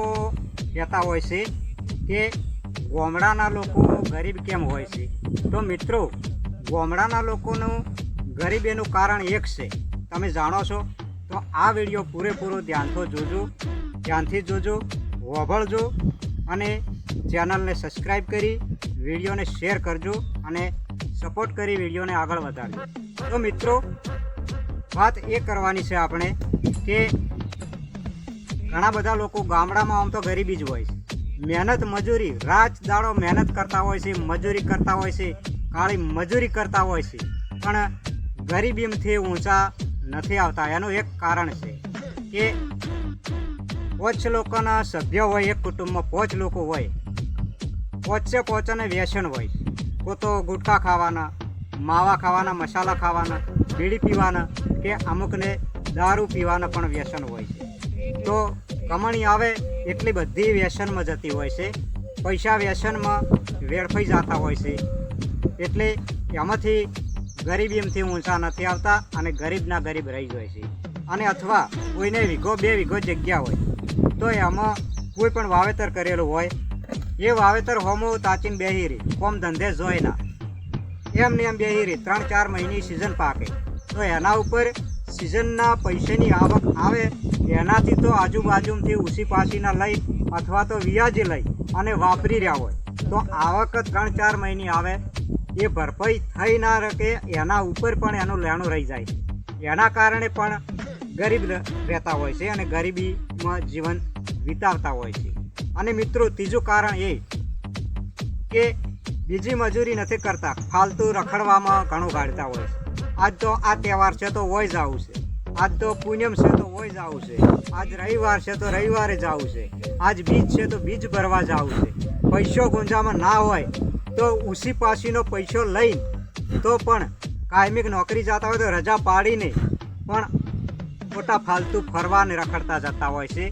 લોકો કહેતા હોય છે કે ગામડાના લોકો ગરીબ કેમ હોય છે। તો મિત્રો, ગામડાના લોકોનું ગરીબીનું કારણ એક છે, તમે જાણો છો। તો આ વિડીયો પૂરેપૂરો ધ્યાનથી જોજો, વભળજો અને ચેનલને સબસ્ક્રાઈબ કરી વિડીયોને શેર કરજો અને સપોર્ટ કરી વિડીયોને આગળ વધારજો। તો મિત્રો, વાત એ કરવાની છે આપણે કે ઘણા બધા લોકો ગામડામાં આમ તો ગરીબી જ હોય છે, મહેનત મજૂરી રાત દાડો મહેનત કરતા હોય છે, મજૂરી કરતા હોય છે, કાળી મજૂરી કરતા હોય છે, પણ ગરીબીમાંથી ઊંચા નથી આવતા। એનું એક કારણ છે કે 5 લોકોના સભ્ય હોય, એક કુટુંબમાં 5 લોકો હોય, 5ને વ્યસન હોય, કો તો ગુટખા ખાવાના, માવા ખાવાના, મસાલા ખાવાના, બીડી પીવાના કે અમુકને દારૂ પીવાના પણ વ્યસન હોય છે। તો કમાણી આવે એટલી બધી વ્યસનમાં જતી હોય છે, પૈસા વ્યસનમાં વેડફાઈ જતા હોય છે, એટલે એમાંથી ગરીબીમાંથી ઊંચા નથી આવતા અને ગરીબના ગરીબ રહી જાય છે। અને અથવા કોઈને વીઘો 2 વીઘો જગ્યા હોય તો એમાં કોઈ પણ વાવેતર કરેલું હોય, એ વાવેતર હોમો તાચીને બેહી રહી, કોમ ધંધે જોઈ ના, એમને એમ બેહી રહી, 3-4 મહિની સિઝન પાકે, તો એના ઉપર સિઝનના પૈસાની આવક આવે, એનાથી તો આજુબાજુમાંથી ઉસી પાસીના લઈ અથવા તો વ્યાજે લઈ અને વાપરી રહ્યા હોય, તો આવક 3-4 મહિને આવે, એ ભરપાઈ થઈ ના શકે, એના ઉપર પણ એનું લેણું રહી જાય, એના કારણે પણ ગરીબ રહેતા હોય છે અને ગરીબીમાં જીવન વિતાવતા હોય છે। અને મિત્રો, ત્રીજું કારણ એ કે બીજી મજૂરી નથી કરતા, ફાલતુ રખડવામાં ઘણું ગાળતા હોય છે। આજ તો આ તહેવાર છે તો હોય જવું છે, આજ તો પૂનમ છે તો હોય જવું છે, આજ રવિવાર છે તો રવિવારે જવું છે, આજ બીજ છે તો બીજ ભરવા જવું છે, પૈસો ગુંજામાં ના હોય તો ઉસી પાસીનો પૈસો લઈ તો પણ કાયમિક નોકરી જતા હોય તો રજા પાડીને પણ ખોટા ફાલતુ ફરવાને રખડતા જતા હોય છે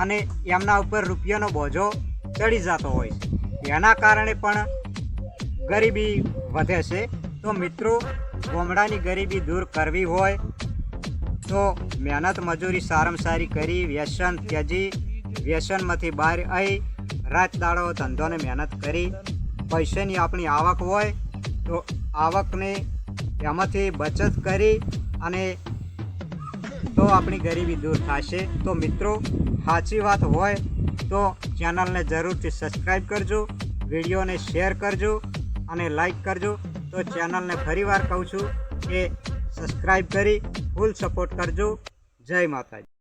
અને એમના ઉપર રૂપિયાનો બોજો ચડી જતો હોય છે, એના કારણે પણ ગરીબી વધે છે। તો મિત્રો, ગામડાની ગરીબી દૂર કરવી હોય તો મહેનત મજૂરી સારામાં સારી કરી, વ્યસન ત્યજી, વ્યસનમાંથી બહાર આવી, રાત દાડો ધંધોને મહેનત કરી, પૈસાની આપણી આવક હોય તો આવકને એમાંથી બચત કરી અને તો આપણી ગરીબી દૂર થશે। તો મિત્રો, સાચી વાત હોય તો ચેનલને જરૂરથી સબસ્ક્રાઈબ કરજો, વિડીયોને શેર કરજો અને લાઈક કરજો। તો ચેનલને ફરીવાર કહું છું કે સબસ્ક્રાઈબ કરી ફૂલ સપોર્ટ કરજો। જય માતાજી।